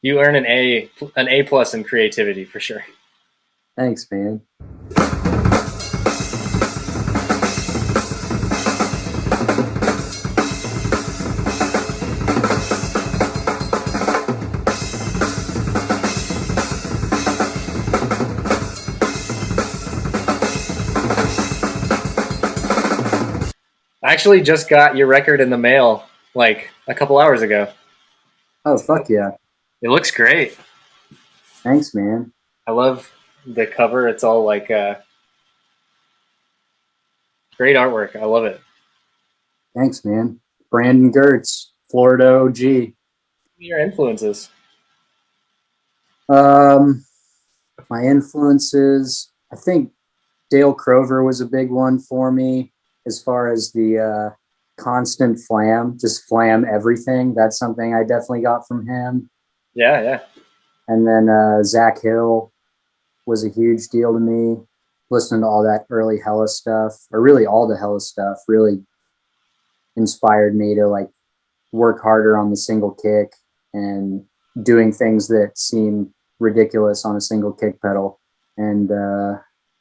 You earn an A plus in creativity for sure. Thanks, man. I actually just got your record in the mail like a couple hours ago. Oh, fuck yeah. It looks great. Thanks, man. I love the cover. It's all like great artwork. I love it. Thanks, man. Brandon Gertz, Florida OG. Your influences. My influences, I think Dale Crover was a big one for me as far as the constant flam, just flam everything. That's something I definitely got from him. Yeah, yeah. And then Zach Hill was a huge deal to me. Listening to all that early Hella stuff, or really all the Hella stuff, really inspired me to like work harder on the single kick and doing things that seem ridiculous on a single kick pedal. And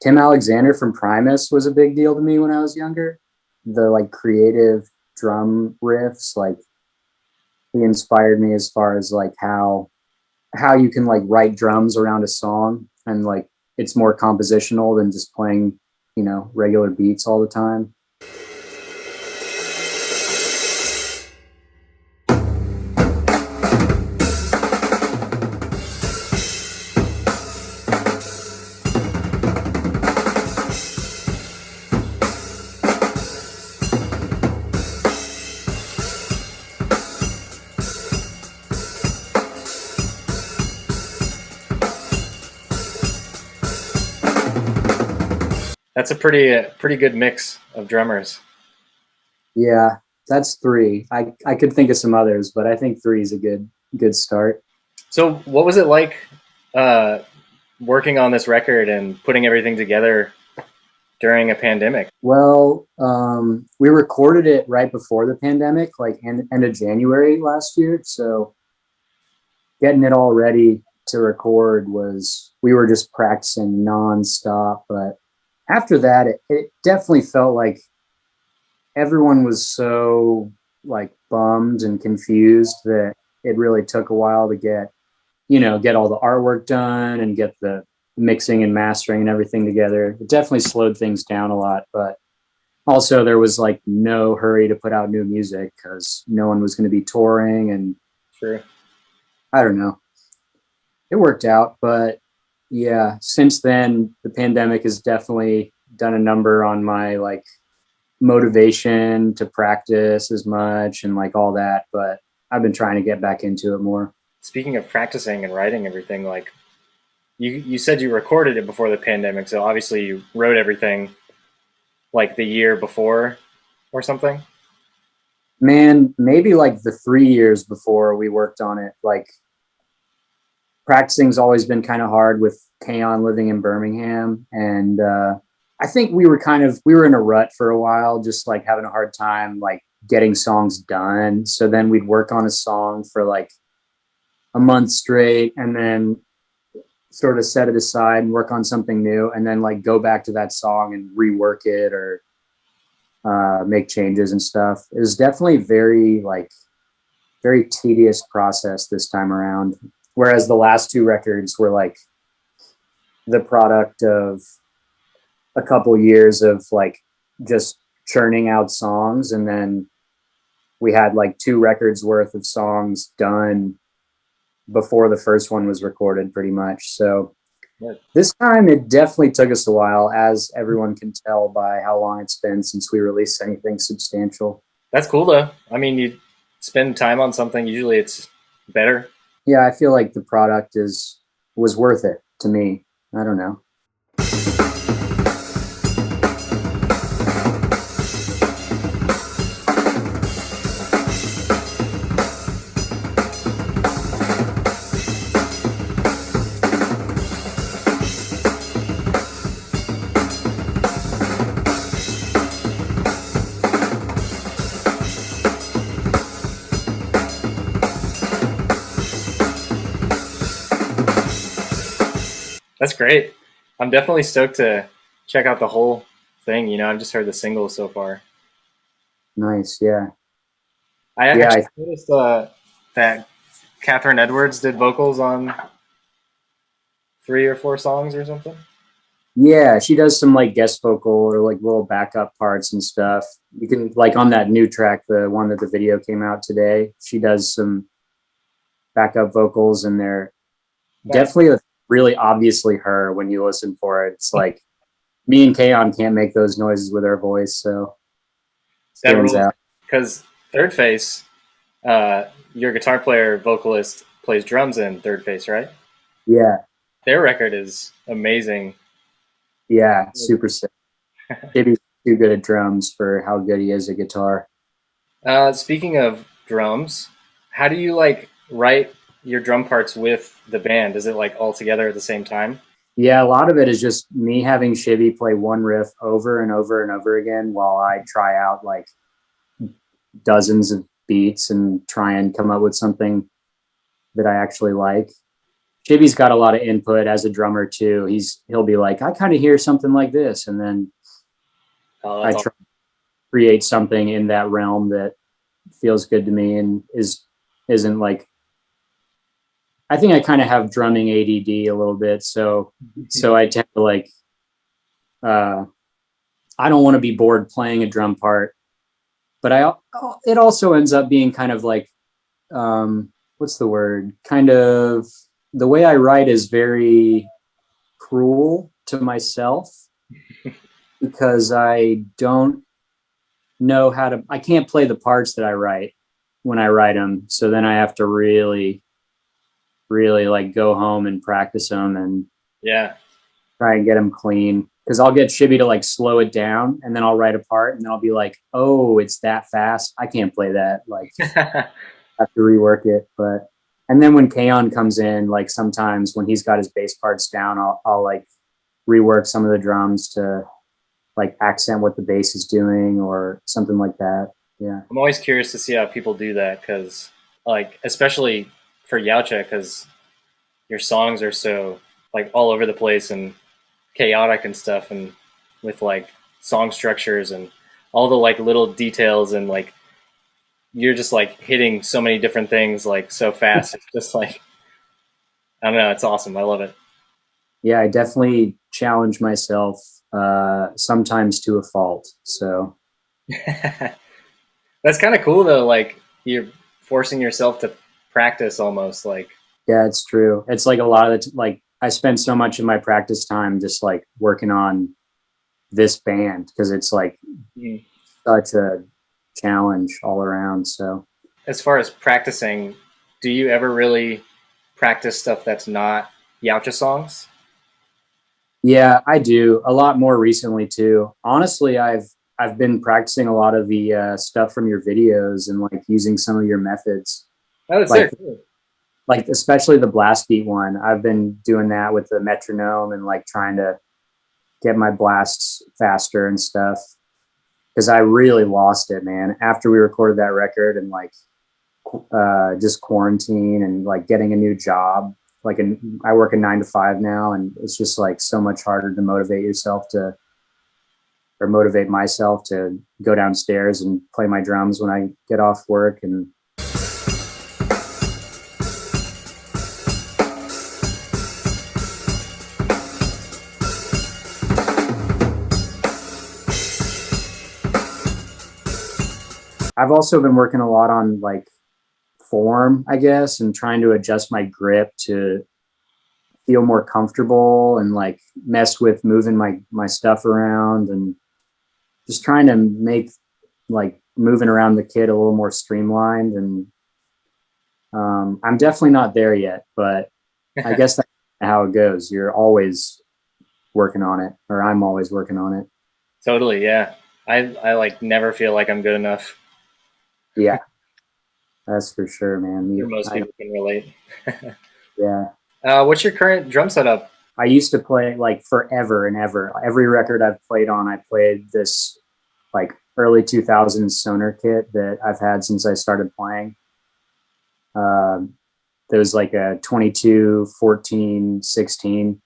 Tim Alexander from Primus was a big deal to me when I was younger. The like creative drum riffs, like he inspired me as far as like how you can like write drums around a song and like it's more compositional than just playing, you know, regular beats all the time. That's a pretty good mix of drummers. Yeah, that's three. I could think of some others, but I think three is a good start. So what was it like working on this record and putting everything together during a pandemic? Well, we recorded it right before the pandemic, like end of January last year. So getting it all ready to record we were just practicing nonstop. But after that, it definitely felt like everyone was so like bummed and confused that it really took a while to get all the artwork done and get the mixing and mastering and everything together. It definitely slowed things down a lot, but also there was like no hurry to put out new music because no one was going to be touring. And sure, I don't know, it worked out. But yeah, since then the pandemic has definitely done a number on my like motivation to practice as much and like all that, but I've been trying to get back into it more. Speaking of practicing and writing everything, like you said you recorded it before the pandemic, so obviously you wrote everything like the year before or something. Man, maybe like the 3 years before we worked on it. Like practicing's always been kind of hard with Kaon living in Birmingham, and I think we were in a rut for a while, just like having a hard time like getting songs done. So then we'd work on a song for like a month straight and then sort of set it aside and work on something new and then like go back to that song and rework it or make changes and stuff. It was definitely very tedious process this time around. Whereas the last two records were like the product of a couple years of like just churning out songs. And then we had like 2 records worth of songs done before the first one was recorded pretty much. So this time it definitely took us a while, as everyone can tell by how long it's been since we released anything substantial. That's cool though. I mean, you spend time on something, usually it's better. Yeah, I feel like the product was worth it to me. I don't know. That's great. I'm definitely stoked to check out the whole thing. I've just heard the singles so far. Nice. Yeah. I Yeah. actually noticed that Catherine Edwards did vocals on 3 or 4 songs or something. Yeah, she does some like guest vocal or like little backup parts and stuff. You can like on that new track, the one that the video came out today, she does some backup vocals and they're Nice. definitely really obviously her when you listen for it. It's like me and Kaon can't make those noises with our voice, so That stands rules. out. Because Third Face, your guitar player vocalist plays drums in Third Face, right? Yeah, Their record is amazing. yeah, super sick. Maybe too good at drums for how good he is at guitar. Speaking of drums, how do you like write your drum parts with the band? Is it like all together at the same time? Yeah, a lot of it is just me having Shibby play one riff over and over and over again while I try out like dozens of beats and try and come up with something that I actually like. Shibby's got a lot of input as a drummer too. He'll be like, I kind of hear something like this, and then Oh, I that's try awesome. to create something in that realm that feels good to me and isn't like. I think I kind of have drumming ADD a little bit, so I tend to like. Uh, I don't want to be bored playing a drum part, but it also ends up being kind of like what's the word? Kind of the way I write is very cruel to myself because I don't know how to, I can't play the parts that I write when I write them. So then I have to really, really like go home and practice them and Yeah. try and get them clean. Cause I'll get Shibby to like slow it down and then I'll write a part and then I'll be like, oh, it's that fast. I can't play that. Like, have to rework it. But and then when Kaon comes in, like sometimes when he's got his bass parts down, I'll like rework some of the drums to like accent what the bass is doing or something like that. Yeah. I'm always curious to see how people do that because, like, especially for Yautja, because your songs are so like all over the place and chaotic and stuff, and with like song structures and all the like little details and like you're just like hitting so many different things like so fast. It's just like I don't know. It's awesome. I love it. Yeah, I definitely challenge myself sometimes to a fault. So That's kind of cool though. Like you're forcing yourself to practice almost like yeah, it's true. It's like a lot of like I spend so much of my practice time just like working on this band because it's like mm. such a challenge all around. So As far as practicing, do you ever really practice stuff that's not Yautja songs? yeah, I do a lot more recently too. Honestly, I've been practicing a lot of the stuff from your videos and like using some of your methods, Oh, that's like it. Cool. like especially the blast beat one. I've been doing that with the metronome and like trying to get my blasts faster and stuff because I really lost it, man. After we recorded that record and like just quarantine and like getting a new job. I work a 9 to 5 now, and it's just like so much harder to motivate yourself to, or motivate myself to go downstairs and play my drums when I get off work. And I've also been working a lot on like form, I guess, and trying to adjust my grip to feel more comfortable and like mess with moving my stuff around and just trying to make like moving around the kit a little more streamlined. And I'm definitely not there yet, but I guess that's how it goes. You're always working on it, or I'm always working on it. Totally, yeah. I like never feel like I'm good enough. Yeah, that's for sure, man. Sure most I people can relate. yeah. What's your current drum setup? I used to play like forever and ever. Every record I've played on, I played this like early 2000s Sonar kit that I've had since I started playing. There was like a 22, 14, 16.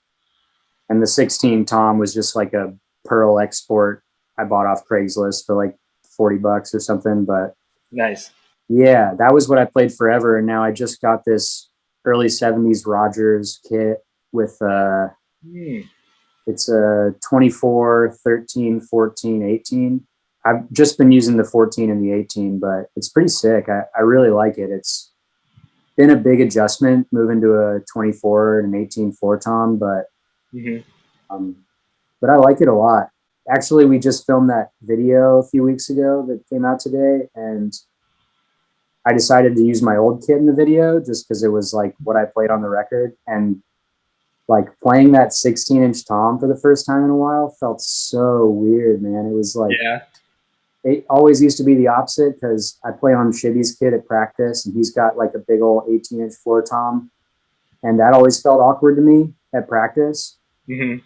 And the 16 tom was just like a Pearl export I bought off Craigslist for like $40 or something. But Nice. yeah, that was what I played forever. And now I just got this early 70s Rogers kit with Hmm. it's a 24, 13, 14, 18. I've just been using the 14 and the 18, but it's pretty sick. I really like it. It's been a big adjustment moving to a 24 and an 18 four tom, Hmm. um, but I like it a lot. Actually, we just filmed that video a few weeks ago that came out today, and I decided to use my old kit in the video just because it was like what I played on the record. And like playing that 16-inch tom for the first time in a while felt so weird, man. It was like, Yeah. it always used to be the opposite because I play on Shibby's kit at practice and he's got like a big old 18-inch floor tom. And that always felt awkward to me at practice. Hmm.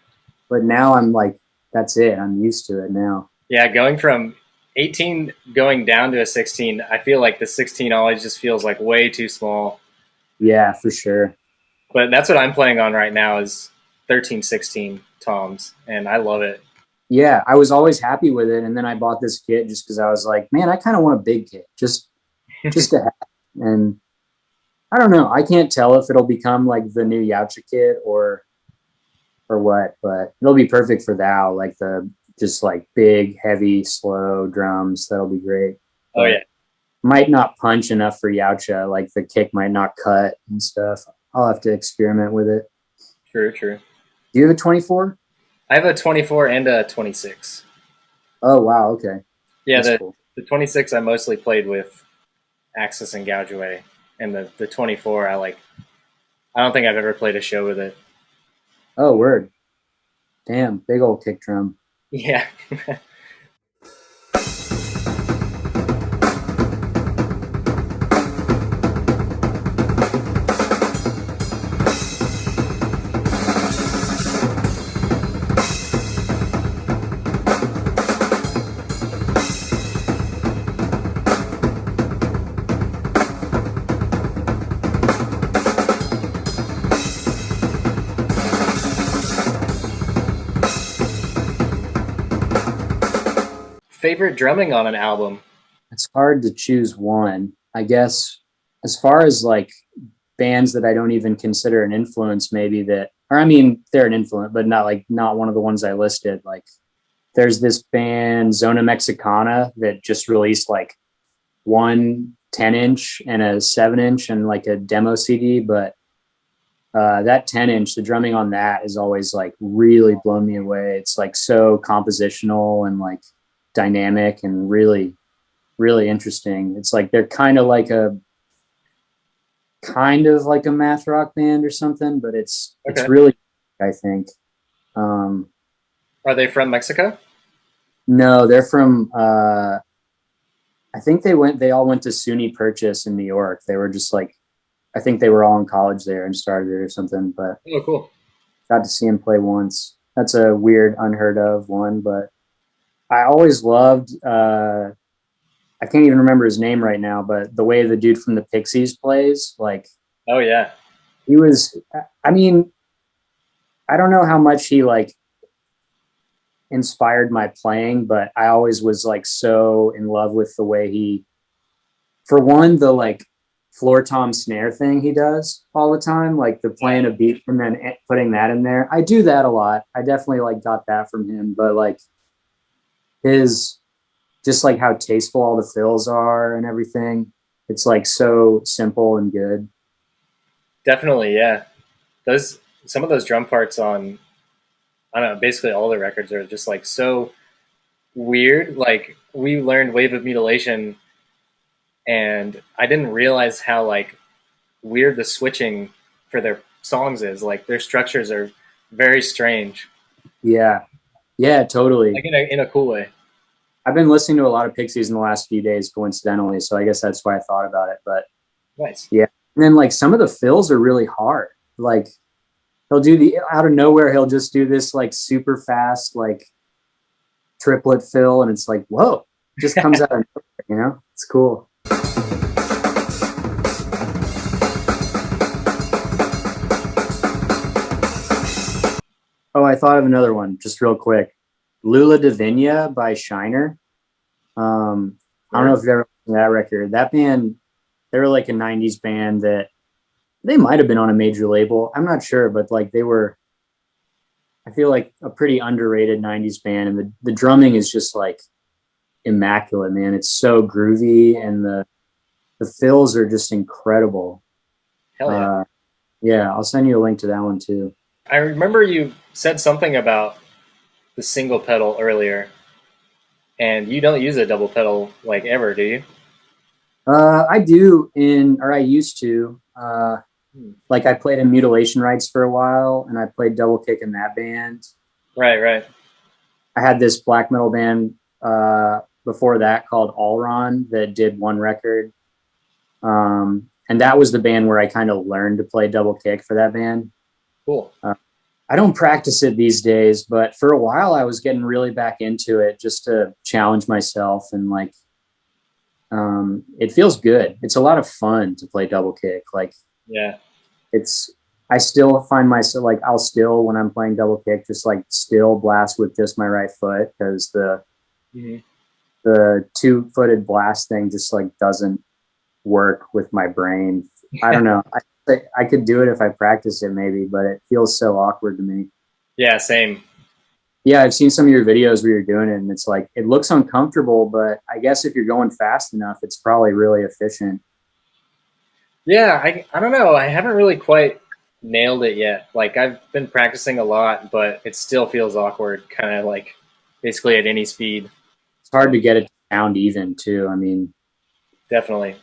But now I'm like, that's it. I'm used to it now. Yeah, going from 18 going down to a 16, I feel like the 16 always just feels like way too small. Yeah, for sure. But that's what I'm playing on right now is 13, 16 toms, and I love it. Yeah, I was always happy with it. And then I bought this kit just because I was like, man, I kind of want a big kit just to have. And I don't know. I can't tell if it'll become like the new Yautja kit or what, but it'll be perfect for Thou, like the just like big, heavy, slow drums. That'll be great. Oh, But yeah. might not punch enough for Yautja. Like the kick might not cut and stuff. I'll have to experiment with it. True, true. Do you have a 24? I have a 24 and a 26. Oh, wow. Okay. Yeah, That's the, cool. the 26 I mostly played with Axis and Gouge, and the 24 I don't think I've ever played a show with it. Oh, word. Damn. Big old kick drum. Yeah. Favorite drumming on an album? It's hard to choose one. I guess as far as like bands that I don't even consider an influence, maybe that, or I mean, they're an influence, but not one of the ones I listed. Like there's this band, Zona Mexicana, that just released like one 10-inch and a 7-inch and like a demo CD. But that 10-inch, the drumming on that is always like really blown me away. It's like so compositional and like dynamic and really, really interesting. It's like they're kind of like a math rock band or something, but it's Okay. really, I think. Um, Are they from Mexico? no, they're from I think they all went to SUNY Purchase in New York. They were just like, I think they were all in college there and started it or something, but Oh, cool. got to see him play once. That's a weird, unheard of one, but I always loved, I can't even remember his name right now, but the way the dude from the Pixies plays, like Oh, yeah. he was, I mean, I don't know how much he like inspired my playing, but I always was like so in love with the way he, for one, the like floor tom snare thing he does all the time, like the playing a beat and then putting that in there. I do that a lot. I definitely like got that from him, but like his, just like how tasteful all the fills are and everything. It's like so simple and good. Definitely, yeah. Those some of those drum parts on I don't know, basically all the records are just like so weird. Like we learned Wave of Mutilation and I didn't realize how like weird the switching for their songs is. Like their structures are very strange. Yeah. Yeah, totally. Like in a cool way. I've been listening to a lot of Pixies in the last few days, coincidentally. So I guess that's why I thought about it. But Nice. yeah. And then like some of the fills are really hard. Like he'll do the out of nowhere, he'll just do this like super fast, like triplet fill. And it's like, whoa, just comes out of nowhere, you know? It's cool. Oh, I thought of another one just real quick. Lula Divina by Shiner. I don't know Sure. if you've ever listened to that record. That band, they were like a 90s band that they might have been on a major label. I'm not sure, but like they were, I feel like a pretty underrated 90s band. And the drumming is just like immaculate, man. It's so groovy and the fills are just incredible. Hell yeah. Uh, yeah, I'll send you a link to that one too. I remember you said something about the single pedal earlier, and you don't use a double pedal like ever, do you? I do or I used to. Hmm. Like I played in Mutilation Rites for a while, and I played double kick in that band. Right, right. I had this black metal band before that called Allron that did one record, and that was the band where I kind of learned to play double kick for that band. Cool. I don't practice it these days, but for a while I was getting really back into it just to challenge myself and like it feels good. It's a lot of fun to play double kick. Like Yeah. it's I still find myself like I'll still when I'm playing double kick just like still blast with just my right foot because Hmm. the two-footed blast thing just like doesn't work with my brain. I don't know. I could do it if I practice it maybe, but it feels so awkward to me. Yeah, same. Yeah, I've seen some of your videos where you're doing it and it's like it looks uncomfortable, but I guess if you're going fast enough, it's probably really efficient. Yeah, I don't know. I haven't really quite nailed it yet. Like I've been practicing a lot, but it still feels awkward, kind of like basically at any speed. It's hard to get it to sound even too. I mean, Definitely.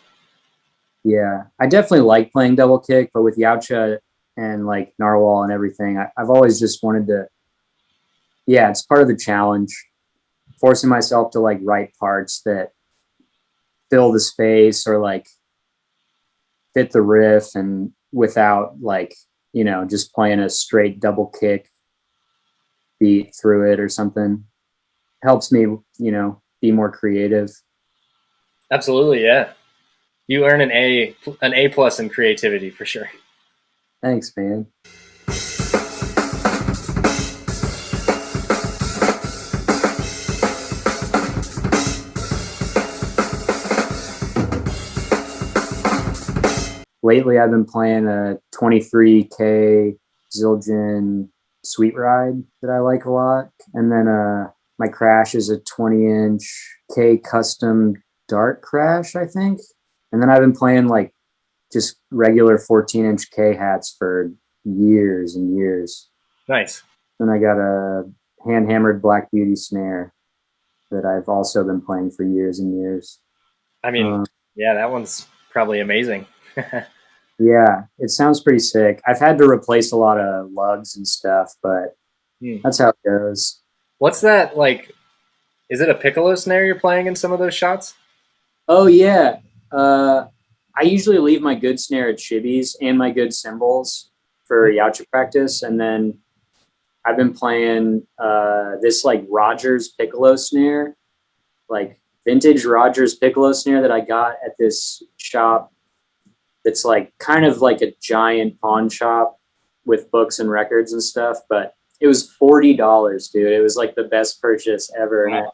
yeah, I definitely like playing double kick, but with Yautja and like Gnarwhal and everything, I've always just wanted to. Yeah, it's part of the challenge, forcing myself to like write parts that fill the space or like fit the riff and without like just playing a straight double kick beat through it or something helps me be more creative. Absolutely, yeah. You earn an A plus in creativity for sure. Thanks, man. Lately I've been playing a 23K Zildjian Sweet Ride that I like a lot, and then my crash is a 20-inch K custom dart crash, I think. And then I've been playing like just regular 14-inch K hats for years and years. Nice. Then I got a hand hammered Black Beauty snare that I've also been playing for years and years. I mean, Um, yeah, that one's probably amazing. yeah, it sounds pretty sick. I've had to replace a lot of lugs and stuff, but Hmm. that's how it goes. What's that like? Is it a piccolo snare you're playing in some of those shots? Oh yeah, I usually leave my good snare at Chibi's and my good cymbals for Yautja practice, and then I've been playing this like Rogers piccolo snare, like vintage Rogers piccolo snare that I got at this shop that's like kind of like a giant pawn shop with books and records and stuff, but it was $40, dude. It was like the best purchase ever, and Wow.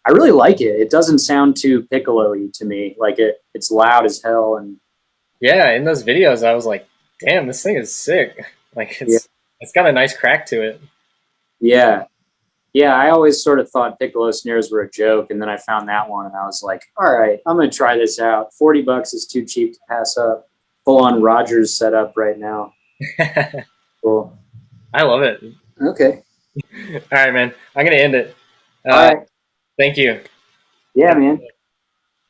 I really like it. It doesn't sound too piccolo-y to me. Like it's loud as hell, and Yeah, in those videos, I was like, "Damn, this thing is sick!" Like yeah, it's got a nice crack to it. yeah, yeah. I always sort of thought piccolo snares were a joke, and then I found that one, and I was like, all right, I'm gonna try this out. $40 is too cheap to pass up. Full on Rogers setup right now. Cool. I love it. Okay. All right, man. I'm gonna end it. All Uh, right. Thank you. Yeah, Have a good man. one.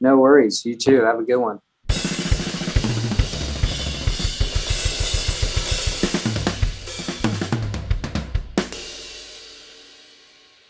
No worries. You too. Have a good one.